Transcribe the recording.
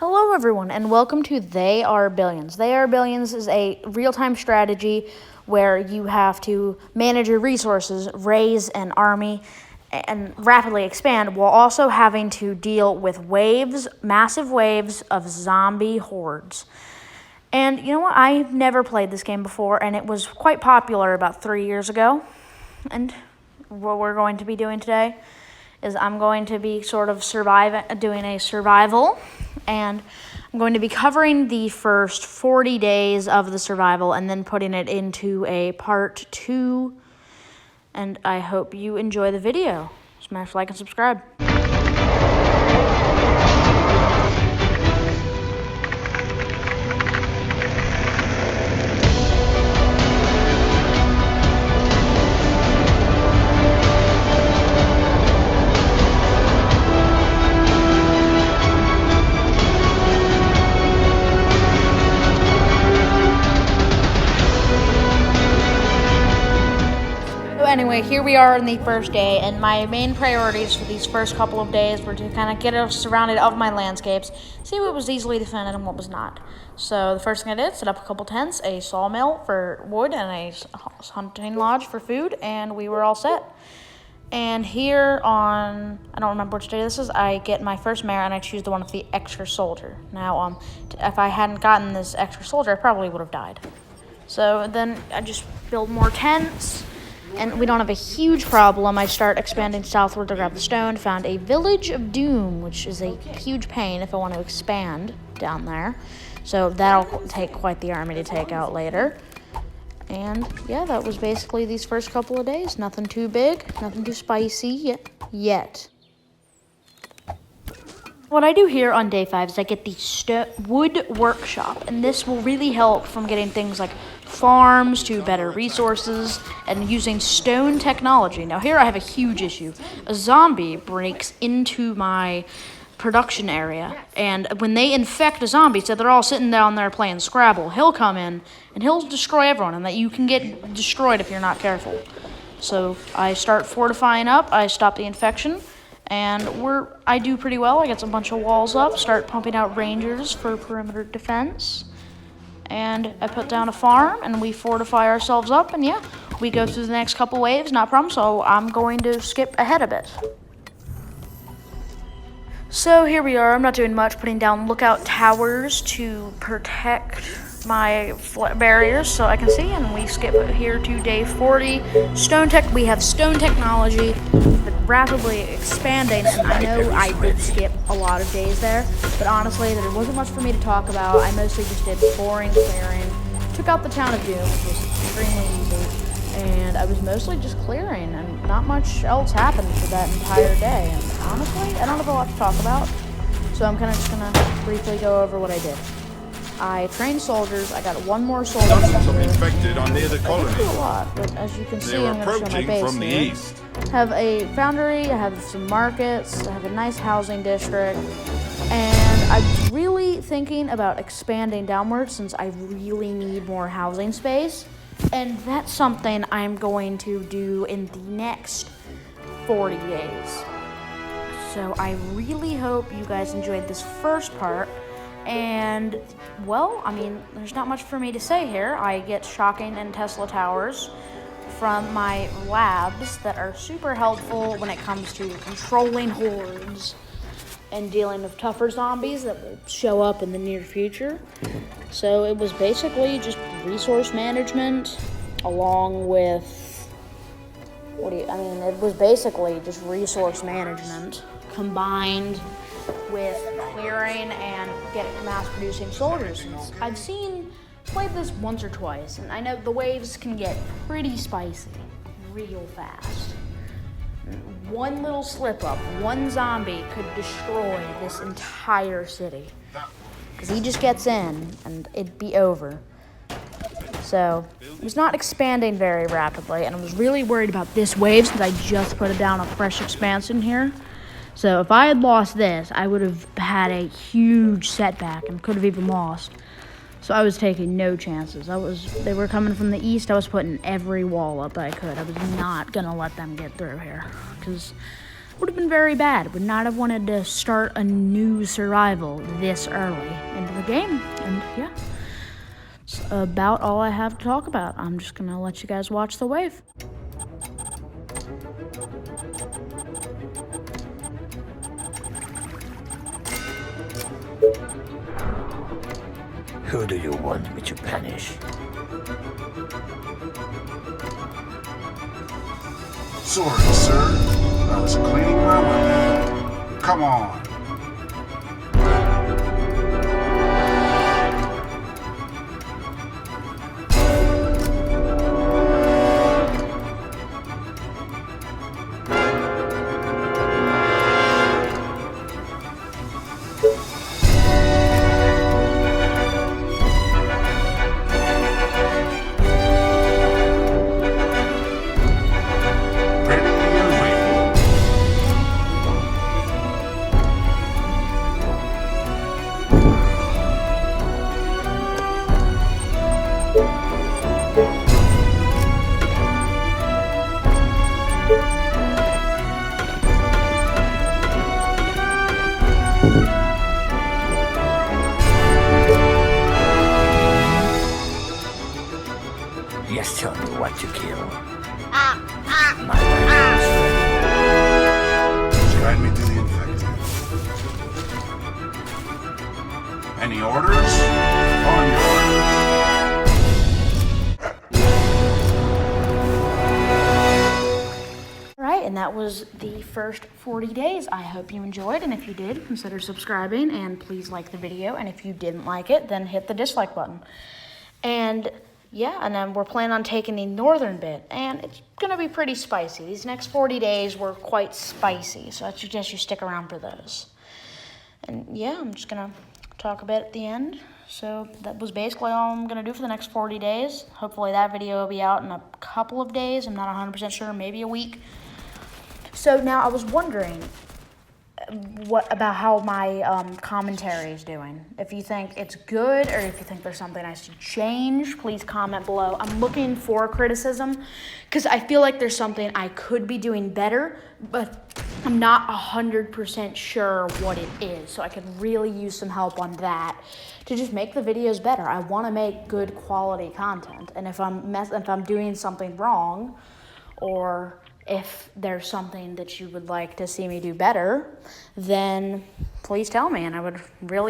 Hello everyone and welcome to They Are Billions. They Are Billions is a real-time strategy where you have to manage your resources, raise an army, and rapidly expand while also having to deal with waves, massive waves of zombie hordes. And you know what? I've never played this game before and it was quite popular about 3 years ago. And what we're going to be doing today is I'm going to be doing a survival, and I'm going to be covering the first 40 days of the survival and then putting it into a part 2, and I hope you enjoy the video. Smash like and subscribe. Anyway, here we are in the first day, and my main priorities for these first couple of days were to kind of get us surrounded of my landscapes, see what was easily defended and what was not. So the first thing I did, set up a couple tents, a sawmill for wood, and a hunting lodge for food, and we were all set. And here on, I don't remember which day this is, I get my first mare, and I choose the one with the extra soldier. Now, if I hadn't gotten this extra soldier, I probably would have died. So then I just build more tents. And we don't have a huge problem. I start expanding southward to grab the stone. Found a village of doom, which is a huge pain if I want to expand down there. So that'll take quite the army to take out later. And yeah, that was basically these first couple of days. Nothing too big, nothing too spicy yet. What I do here on day 5 is I get the wood workshop, and this will really help from getting things like farms to better resources and using stone technology. Now here I have a huge issue. A zombie breaks into my production area, and when they infect a zombie, so they're all sitting down there playing Scrabble, he'll come in and he'll destroy everyone, and that you can get destroyed if you're not careful. So I start fortifying up, I stop the infection, and I do pretty well. I get a bunch of walls up, start pumping out rangers for perimeter defense. And I put down a farm, and we fortify ourselves up, and yeah, we go through the next couple waves, not a problem, so I'm going to skip ahead a bit. So here we are, I'm not doing much, putting down lookout towers to protect my barriers so I can see, and we skip here to day 40. We have stone technology, but rapidly expanding, and I know I did skip a lot of days there, but honestly, there wasn't much for me to talk about. I mostly just did boring clearing, took out the town of Doom, which was extremely easy, and I was mostly just clearing, and not much else happened for that entire day, and honestly, I don't have a lot to talk about, so I'm kind of just going to briefly go over what I did. I trained soldiers. I got one more soldier. Some infected are near the colony. A lot, but as you can see, I'm going to show my base from the here. east. Have a foundry. I have some markets. I have a nice housing district, and I'm really thinking about expanding downwards since I really need more housing space, and that's something I'm going to do in the next 40 days. So I really hope you guys enjoyed this first part. And, well, I mean, there's not much for me to say here. I get shocking and Tesla towers from my labs that are super helpful when it comes to controlling hordes and dealing with tougher zombies that will show up in the near future. So it was basically just resource management along with, it was basically just resource management combined with clearing and getting mass-producing soldiers. I've played this once or twice, and I know the waves can get pretty spicy real fast. One little slip-up, one zombie could destroy this entire city. Because he just gets in, and it'd be over. So, it was not expanding very rapidly, and I was really worried about this wave since I just put down a fresh expansion here. So if I had lost this, I would have had a huge setback and could have even lost. So I was taking no chances. They were coming from the east. I was putting every wall up that I could. I was not going to let them get through here because would have been very bad. Would not have wanted to start a new survival this early into the game. And yeah, it's about all I have to talk about. I'm just gonna let you guys watch the wave. Who do you want me to punish? Sorry, sir. I was cleaning my weapon. Come on. Just tell me what to kill. My weapon is ready. Guide me to the infected. Any orders? On your Alright, and that was the first 40 days. I hope you enjoyed, and if you did, consider subscribing, and please like the video, and if you didn't like it, then hit the dislike button. And yeah, and then we're planning on taking the northern bit, and it's gonna be pretty spicy. These next 40 days were quite spicy, so I suggest you stick around for those. And yeah, I'm just gonna talk a bit at the end. So that was basically all I'm gonna do for the next 40 days. Hopefully that video will be out in a couple of days. I'm not 100% sure, maybe a week. So now I was wondering what about how my commentary is doing. If you think it's good or if you think there's something I should change, please comment below. I'm looking for criticism because I feel like there's something I could be doing better, but I'm not 100% sure what it is. So I could really use some help on that to just make the videos better. I want to make good quality content, and if I'm doing something wrong, or if there's something that you would like to see me do better, then please tell me, and I would really